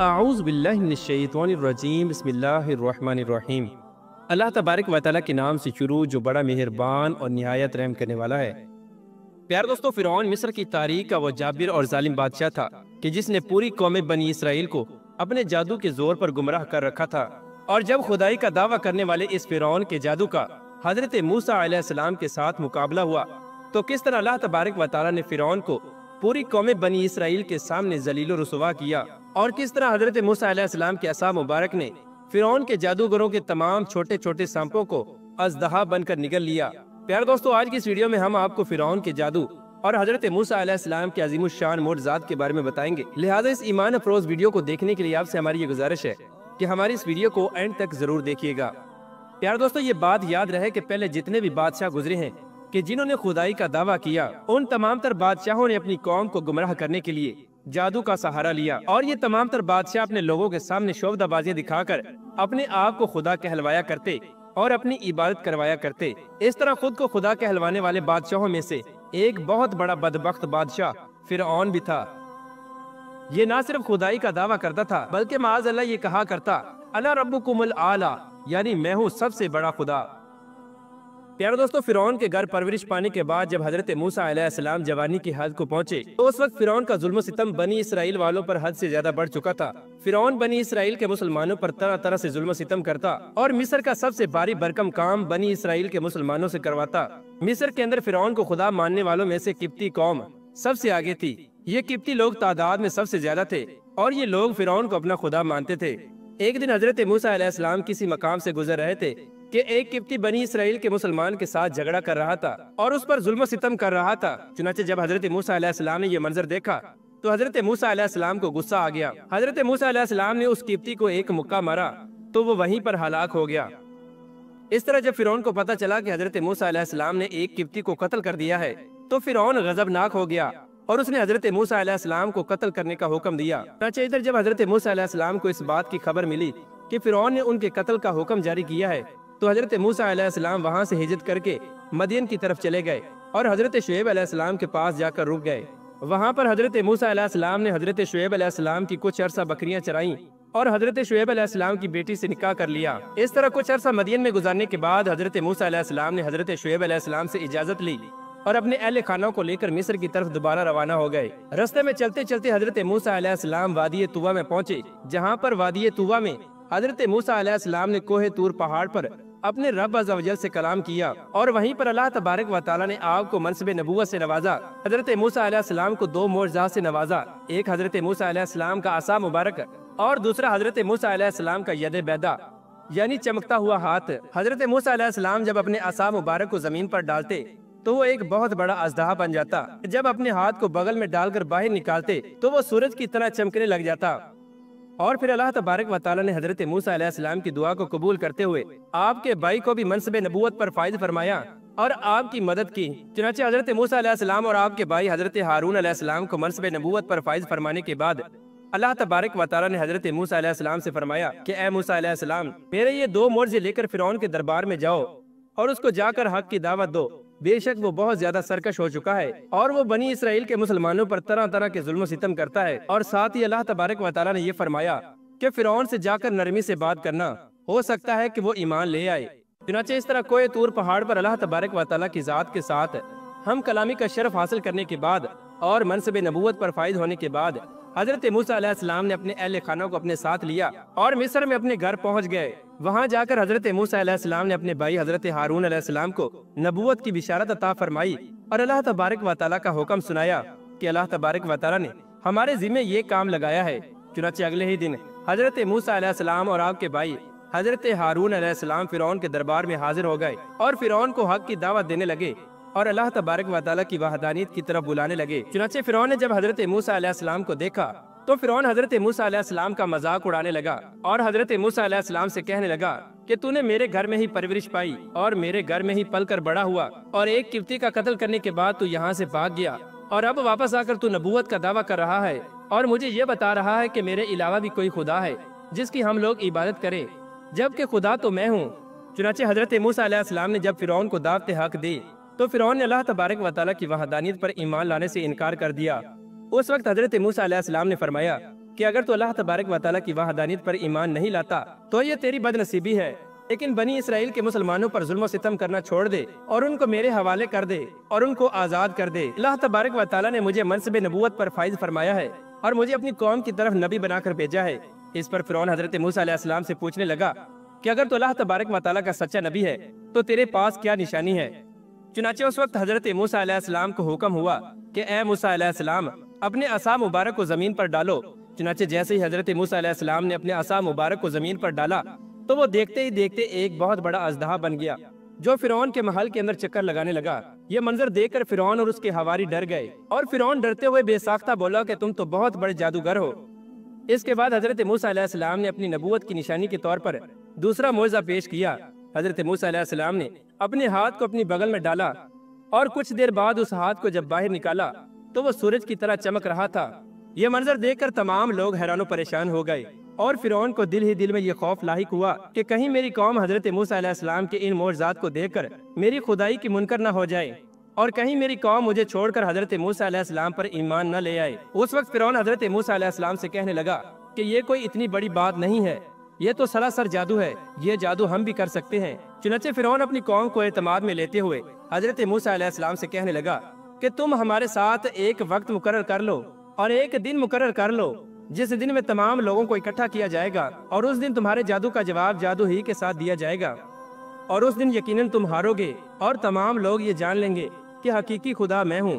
आऊज़ बिल्लाहि मिनश्शैतानिर्रजीम, बिस्मिल्लाहिर्रहमानिर्रहीम। अल्लाह तबारक व तआला के नाम से शुरू जो बड़ा मेहरबान और निहायत रहम करने वाला है। प्यार दोस्तों, फिरौन मिस्र की तारीख का वो जाबिर और जालिम बादशाह था कि जिसने पूरी कौम बनी इसराइल को अपने जादू के जोर पर गुमराह कर रखा था। और जब खुदाई का दावा करने वाले इस फिरौन के जादू का हजरत मूसा अलैहिस्सलाम के साथ मुकाबला हुआ, तो किस तरह अल्लाह तबारक व तआला ने फिरौन को पूरी कौम बनी इसराइल के सामने जलील रुसवा किया, और किस तरह हजरत मूसा अलैहिस्सलाम के असा मुबारक ने फिरौन के जादूगरों के तमाम छोटे छोटे सांपों को अज़दहा बनकर निगल लिया। प्यार दोस्तों, आज की इस वीडियो में हम आपको फिरौन के जादू और हजरत मूसा अलैहिस्सलाम के अज़ीमुश्शान मोअज़ज़ात के बारे में बताएंगे। लिहाजा इस ईमान अफरोज वीडियो को देखने के लिए आपसे हमारी ये गुजारिश है कि हमारी इस वीडियो को एंड तक जरूर देखिएगा। प्यार दोस्तों, ये बात याद रहे कि पहले जितने भी बादशाह गुजरे हैं कि जिन्होंने खुदाई का दावा किया, उन तमाम तर बादशाहों ने अपनी कौम को गुमराह करने के लिए जादू का सहारा लिया, और ये तमाम तर बादशाह अपने लोगों के सामने शोभदाबाजियां दिखाकर अपने आप को खुदा कहलवाया करते और अपनी इबादत करवाया करते। इस तरह खुद को खुदा कहलवाने वाले बादशाहों में से एक बहुत बड़ा बदबख्त बादशाह फिरौन भी था। ये न सिर्फ खुदाई का दावा करता था, बल्कि माअज़ल्लाह ये कहा करता, अना रब्बुकुमुल आला, यानी मैं हूँ सबसे बड़ा खुदा। प्यारे दोस्तों, फिरौन के घर परवरिश पाने के बाद जब हजरत मूसा अलैहिस्सलाम जवानी की हद को पहुंचे, तो उस वक्त फिरौन का जुल्म सितम बनी इसराइल वालों पर हद से ज्यादा बढ़ चुका था। फिरौन बनी इसराइल के मुसलमानों पर तरह तरह से जुल्म सितम करता और मिस्र का सबसे भारी भरकम काम बनी इसराइल के मुसलमानों से करवाता। मिस्र के अंदर फिरौन को खुदा मानने वालों में से किप्ती कौम सबसे आगे थी। ये किप्ती लोग तादाद में सबसे ज्यादा थे और ये लोग फिरौन को अपना खुदा मानते थे। एक दिन हजरत मूसा अलैहिस्सलाम किसी मकाम से गुजर रहे थे कि एक किप्ती बनी इसराइल के मुसलमान के साथ झगड़ा कर रहा था और उस पर जुल्म सितम कर रहा था। चुनाचे जब हजरत मूसा अलैहिस्सलाम ने ये मंजर देखा तो हजरत मूसा अलैहिस्सलाम को गुस्सा आ गया। हजरत मूसा अलैहिस्सलाम ने उस किप्ती को एक मुक्का मारा तो वो वहीं पर हलाक हो गया। इस तरह जब फिरौन को पता चला कि हजरत मूसा अलैहिस्सलाम ने एक किप्ती को कत्ल कर दिया है, तो फिरौन गजबनाक हो गया और उसने हजरत मूसा अलैहिस्सलाम को कत्ल करने का हुक्म दिया। इधर जब हजरत मूसा अलैहिस्सलाम को इस बात की खबर मिली कि फिरौन ने उनके कत्ल का हुक्म जारी किया है, तो हजरत मूसा अलैहिस्सलाम वहाँ से हिजरत करके मदियन की तरफ चले गए और हजरत शुएब अलैहिस्सलाम के पास जाकर रुक गए। वहाँ पर हजरत मूसा अलैहिस्सलाम ने हजरत शुएब अलैहिस्सलाम की कुछ अरसा बकरियां चराई और हजरत शुएब अलैहिस्सलाम की बेटी से निकाह कर लिया। इस तरह कुछ अरसा मदियन में गुजारने के बाद हजरत मूसा अलैहिस्सलाम ने हजरत शुएब अलैहिस्सलाम से इजाजत ली और अपने अहले खाना को लेकर मिस्र की तरफ दोबारा रवाना हो गए। रास्ते में चलते चलते हजरत मूसा अलैहिस्सलाम वादी तुवा में पहुँचे, जहाँ पर वादी तुवा में हजरत मूसा अलैहिस्सलाम ने कोहे तूर पहाड़ पर अपने रब अज़्ज़ व जल से कलाम किया और वहीं पर अल्लाह तबारक व तआला ने आपको मनसब नबूवत से नवाजा। हजरत मूसा अलैहिस्सलाम को दो मोअज़्ज़ात से नवाजा, एक हजरत मूसा अलैहिस्सलाम का असा मुबारक और दूसरा हजरत मूसा अलैहिस्सलाम का यद बैदा यानी चमकता हुआ हाथ। हजरत मूसा अलैहिस्सलाम जब अपने असा मुबारक को जमीन पर डालते तो वो एक बहुत बड़ा अज़दहा बन जाता। जब अपने हाथ को बगल में डालकर बाहर निकालते तो वो सूरज की तरह चमकने लग जाता। और फिर अल्लाह तबारक व तआला ने हजरत मूसा अलैहिस्सलाम की दुआ को कबूल करते हुए आपके भाई को भी मनसब नबूवत पर फायद फरमाया और आपकी मदद की। चुनांचे हजरत मूसा अलैहिस्सलाम और आपके भाई हजरत हारून अलैहिस्सलाम को मनसब नबूवत पर फायद फरमाने के बाद अल्लाह तबारक व तआला ने हजरत मूसा अलैहिस्सलाम से फरमाया कि ए मूसा अलैहिस्सलाम, मेरे ये दो मोर्जे लेकर फिरौन के दरबार में जाओ और उसको जाकर हक की दावत दो। बेशक वो बहुत ज्यादा सरकश हो चुका है और वो बनी इसराइल के मुसलमानों पर तरह तरह के जुल्म सितम करता है। और साथ ही अल्लाह तबारक व तआला ने ये फरमाया कि फिरौन से जाकर नरमी से बात करना, हो सकता है कि वो ईमान ले आए। चुनांचे इस तरह कोहे तूर पहाड़ पर अल्लाह तबारक व तआला की जात के साथ हम कलामी का शरफ हासिल करने के बाद और मनसब नबूवत पर फायद होने के बाद हजरत मूसा अलैहिस्सलाम ने अपने अहले खाना को अपने साथ लिया और मिस्र में अपने घर पहुंच गए। वहां जाकर हजरत मूसा अलैहिस्सलाम ने अपने भाई हजरत हारून अलैहिस्सलाम को नबूवत की बिशारत अता फरमाई और अल्लाह तबारक व तआला का हुक्म सुनाया कि अल्लाह तबारक व तआला ने हमारे जिम्मे ये काम लगाया है। चुनांचे अगले ही दिन हजरत मूसा अलैहिस्सलाम और आपके भाई हजरत हारून अलैहिस्सलाम फिरौन के दरबार में हाजिर हो गए और फिरौन को हक की दावत देने लगे और अल्लाह तबारक व तआला की वहदानियत की तरफ बुलाने लगे। चुनाचे फिरौन ने जब हजरत मूसा अलैहिस्सलाम को देखा तो फिरौन हजरत मूसा अलैहिस्सलाम का मजाक उड़ाने लगा और हजरत मूसा अलैहिस्सलाम से कहने लगा कि तूने मेरे घर में ही परवरिश पाई और मेरे घर में ही पलकर बड़ा हुआ और एक किब्ती का कत्ल करने के बाद तू यहाँ से भाग गया और अब वापस आकर तू नबूवत का दावा कर रहा है और मुझे ये बता रहा है कि मेरे अलावा भी कोई खुदा है जिसकी हम लोग इबादत करें, जबकि खुदा तो मैं हूँ। चुनाचे हजरत मूसा अलैहिस्सलाम ने जब फिरौन को दावत हक दी तो फिरौन ने अल्लाह तबारक व तआला की वहदानियत पर ईमान लाने से इनकार कर दिया। उस वक्त हजरत मूसा अलैहिस्सलाम ने फरमाया कि अगर तू अल्लाह तबारक व तआला की वहदानियत पर ईमान नहीं लाता तो ये तेरी बदनसीबी है, लेकिन बनी इसराइल के मुसलमानों पर जुल्म सितम करना छोड़ दे और उनको मेरे हवाले कर दे और उनको आजाद कर दे। अल्लाह तबारक व तआला ने मुझे मनसब नबूवत पर फाइज फरमाया है और मुझे अपनी कौम की तरफ नबी बनाकर भेजा है। इस पर फिरौन हजरत मूसा अलैहिस्सलाम से पूछने लगा कि अगर तो अल्लाह तबारक व तआला का सच्चा नबी है तो तेरे पास क्या निशानी है। चुनाचे उस वक्त हजरत मूसा अलैहिस्सलाम को हुक्म हुआ कि ए मूसा अलैहिस्सलाम अपने असा मुबारक को जमीन पर डालो। चुनाचे जैसे ही हजरत मूसा अलैहिस्सलाम ने अपने असा मुबारक को जमीन पर डाला तो वो देखते ही देखते एक बहुत बड़ा अजदहा बन गया जो फिरौन के महल के अंदर चक्कर लगाने लगा। ये मंजर देखकर फिरौन और उसके हवारी डर गए और फिरौन डरते हुए बेसाख्ता बोला कि तुम तो बहुत बड़े जादूगर हो। इसके बाद हजरत मूसा अलैहिस्सलाम ने अपनी नबूवत की निशानी के तौर पर दूसरा मोज़ा पेश किया। हजरत मूसा अलैहिस्सलाम ने अपने हाथ को अपनी बगल में डाला और कुछ देर बाद उस हाथ को जब बाहर निकाला तो वो सूरज की तरह चमक रहा था। ये मंजर देखकर तमाम लोग हैरान परेशान हो गए और फिरौन को दिल ही दिल में ये खौफ लाहिक हुआ कि कहीं मेरी कौम हजरत मूसा अलैहिस्सलाम के इन मोज़ात को देखकर मेरी खुदाई की मुनकर न हो जाए और कहीं मेरी कौम मुझे छोड़कर हजरत मूसा अलैहिस्सलाम पर ईमान न ले आए। उस वक्त फिरौन हजरत मूसा अलैहिस्सलाम से कहने लगा कि ये कोई इतनी बड़ी बात नहीं है, ये तो सरासर जादू है, ये जादू हम भी कर सकते हैं। चुनाचे फिरौन अपनी कौम को एतमाद में लेते हुए हजरत मूसा अलैहिस्सलाम से कहने लगा कि तुम हमारे साथ एक वक्त मुकर्रर कर लो और एक दिन मुकर्रर कर लो जिस दिन में तमाम लोगों को इकट्ठा किया जाएगा और उस दिन तुम्हारे जादू का जवाब जादू ही के साथ दिया जाएगा और उस दिन यकीनन तुम हारोगे और तमाम लोग ये जान लेंगे कि हकीकी खुदा मैं हूँ।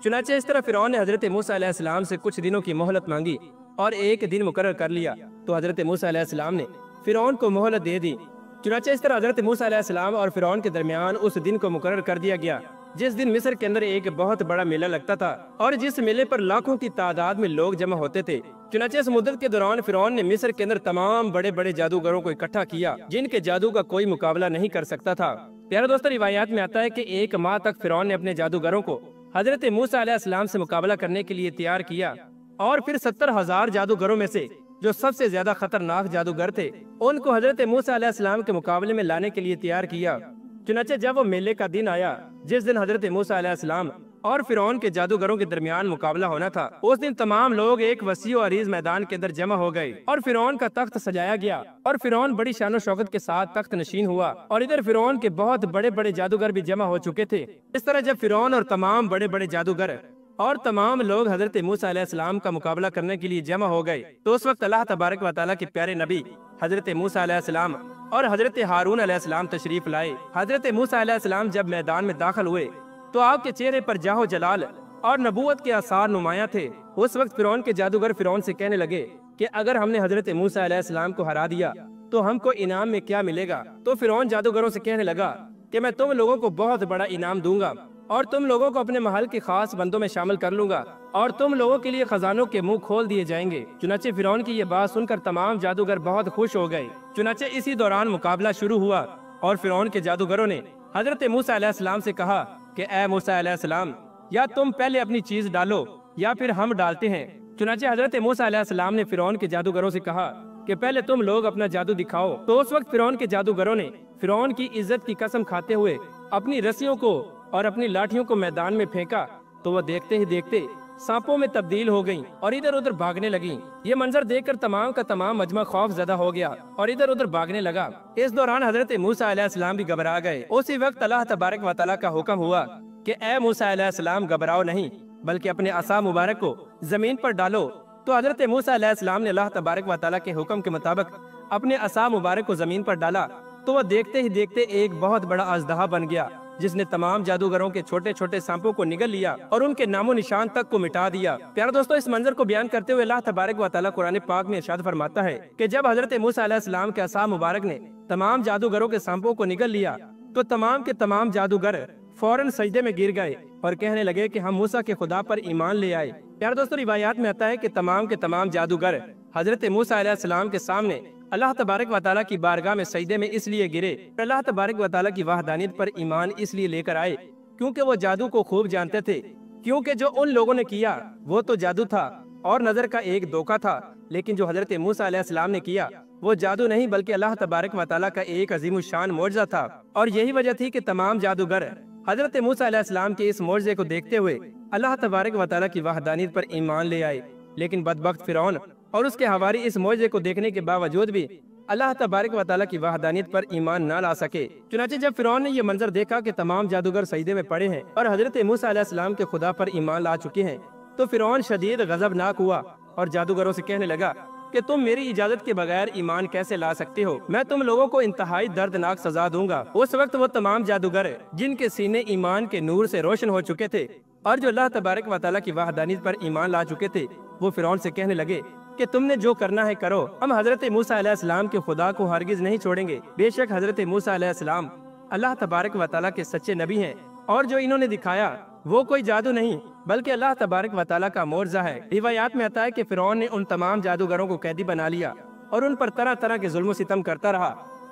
चुनाचे इस तरह फिरौन ने हजरत मूसा अलैहिस्सलाम से कुछ दिनों की मोहलत मांगी और एक दिन मुकर्रर कर लिया तो हजरत मूसा अलैहिस्सलाम ने फिरौन को मोहलत दे दी। चुनाचे इस तरह हजरत मूसा अलैहिस्सलाम और फिरौन के दरमियान उस दिन को मुकर्रर कर दिया गया जिस दिन मिस्र के अंदर एक बहुत बड़ा मेला लगता था और जिस मेले पर लाखों की तादाद में लोग जमा होते थे। चुनाचे इस मुद्दत के दौरान फिरौन ने मिस्र के अंदर तमाम बड़े बड़े जादूगरों को इकट्ठा किया जिनके जादू का कोई मुकाबला नहीं कर सकता था। प्यारे दोस्तों, रिवायात में आता है कि एक माह तक फिरौन ने अपने जादूगरों को हजरत मूसा अलैहिस्सलाम से मुकाबला करने के लिए तैयार किया और फिर 70,000 जादूगरों में से जो सबसे ज्यादा खतरनाक जादूगर थे उनको हजरत मूसा अलैहिस्सलाम के मुकाबले में लाने के लिए तैयार किया। चुनाचे जब वो मेले का दिन आया जिस दिन हजरत मूसा अलैहिस्सलाम और फिरौन के जादूगरों के दरमियान मुकाबला होना था, उस दिन तमाम लोग एक वसी और अरीज मैदान के अंदर जमा हो गए और फिरौन का तख्त सजाया गया और फिरौन बड़ी शानो शौकत के साथ तख्त नशीन हुआ और इधर फिरौन के बहुत बड़े बड़े जादूगर भी जमा हो चुके थे। इस तरह जब फिरौन और तमाम बड़े बड़े जादूगर और तमाम लोग हजरत मूसा अलैहिस्सलाम का मुकाबला करने के लिए जमा हो गए तो उस वक्त अल्लाह तबारक व तआला के प्यारे नबी हजरत मूसा अलैहिस्सलाम और हजरत हारून अलैहिस्सलाम तशरीफ लाए। हजरत मूसा अलैहिस्सलाम जब मैदान में दाखिल हुए तो आपके चेहरे पर जाहो जलाल और नबूवत के आसार नुमाया थे। उस वक्त फिरौन के जादूगर फिरौन से कहने लगे कि अगर हमने हजरत मूसा अलैहिस्सलाम को हरा दिया तो हमको इनाम में क्या मिलेगा। तो फिरौन जादूगरों से कहने लगा कि मैं तुम लोगों को बहुत बड़ा इनाम दूंगा और तुम लोगों को अपने महल के खास बंदों में शामिल कर लूंगा और तुम लोगों के लिए खजानों के मुंह खोल दिए जाएंगे। चुनाचे फिरौन की ये बात सुनकर तमाम जादूगर बहुत खुश हो गए। चुनाचे इसी दौरान मुकाबला शुरू हुआ और फिरौन के जादूगरों ने हजरत मूसा अलैहिस्सलाम से कहा कि ए मूसा अलैहिस्सलाम, या तुम पहले अपनी चीज डालो या फिर हम डालते हैं। चुनाचे हजरत मूसा अलैहिस्सलाम ने फिरौन के जादूगरों से कहा कि पहले तुम लोग अपना जादू दिखाओ। तो उस वक्त फिरौन के जादूगरों ने फिरौन की इज्जत की कसम खाते हुए अपनी रस्सियों को और अपनी लाठियों को मैदान में फेंका तो वह देखते ही देखते सांपों में तब्दील हो गईं और इधर उधर भागने लगीं। ये मंजर देखकर तमाम का तमाम मजमा खौफ ज़दा हो गया और इधर उधर भागने लगा। इस दौरान हजरत मूसा अलैहिस्सलाम भी घबरा गए। उसी वक्त अल्लाह तबारक व तआला का हुक्म हुआ कि ए मूसा अलैहिस्सलाम, घबराओ नहीं बल्कि अपने असा मुबारक को जमीन पर डालो। तो हजरत मूसा अलैहिस्सलाम ने अल्लाह तबारक व तआला के हुक्म के मुताबिक अपने असा मुबारक को जमीन पर डाला तो वह देखते ही देखते एक बहुत बड़ा अजदहा बन गया जिसने तमाम जादूगरों के छोटे छोटे सांपों को निगल लिया और उनके नामो निशान तक को मिटा दिया। प्यारे दोस्तों, इस मंजर को बयान करते हुए अल्लाह तबारक व तआला कुरान पाक में इरशाद फरमाता है कि जब हजरत मूसा अलैहिस्सलाम के असा मुबारक ने तमाम जादूगरों के सांपों को निगल लिया तो तमाम के तमाम जादूगर फौरन सजदे में गिर गए और कहने लगे कि हम मूसा के खुदा पर ईमान ले आए। प्यारे दोस्तों, रिवायात में आता है कि तमाम के तमाम जादूगर हजरत मूसा अलैहिस्सलाम के सामने अल्लाह तबारक व तआला की बारगाह में सजदे में इसलिए गिरे, अल्लाह तबारक व तआला की वहदानियत पर ईमान इसलिए लेकर आए क्योंकि वो जादू को खूब जानते थे। क्योंकि जो उन लोगों ने किया वो तो जादू था और नजर का एक धोखा था, लेकिन जो हजरत मूसा अलैहिस्सलाम ने किया वो जादू नहीं बल्कि अल्लाह तबारक व तआला का एक अजीमुशान मौजज़ा था। और यही वजह थी कि तमाम जादूगर हजरत मूसा अलैहिस्सलाम के इस मौजज़े को देखते हुए अल्लाह तबारक व तआला की वहदानियत पर ईमान ले आए। लेकिन बदबख्त फिरौन और उसके हवारी इस मौजज़े को देखने के बावजूद भी अल्लाह तबारक व तआला की वहदानियत पर ईमान न ला सके। चुनांचे जब फिरौन ने यह मंजर देखा कि तमाम जादूगर सजदे में पड़े हैं और हजरत मूसा अलैहिस्सलाम के खुदा पर ईमान ला चुके हैं, तो फिरौन शदीद गजबनाक हुआ और जादूगरों से कहने लगा कि तुम मेरी इजाजत के बगैर ईमान कैसे ला सकते हो, मैं तुम लोगों को इंतहाई दर्दनाक सजा दूंगा। उस वक्त वो तमाम जादूगर जिनके सीने ईमान के नूर से रोशन हो चुके थे और जो अल्लाह तबारक व तआला की वहदानियत पर ईमान ला चुके थे, वो फिरौन से कहने लगे कि तुमने जो करना है करो, हम हजरत मूसा अलैहिस्सलाम के खुदा को हरगिज नहीं छोड़ेंगे। बेशक हजरत मूसा अलैहिस्सलाम अल्लाह तबारक व तआला के सच्चे नबी हैं और जो इन्होंने दिखाया वो कोई जादू नहीं बल्कि अल्लाह तबारक व तआला का मौजज़ा है। रिवायात में आता है कि फिरौन ने उन तमाम जादूगरों को कैदी बना लिया और उन पर तरह तरह के जुल्म सितम करता रहा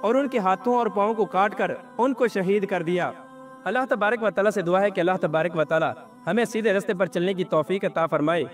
और उनके हाथों और पाँव को काट कर उनको शहीद कर दिया। अल्लाह तबारक व तआला से दुआ है कि अल्लाह तबारक व तआला हमें सीधे रास्ते पर चलने की तौफीक अता फरमाए।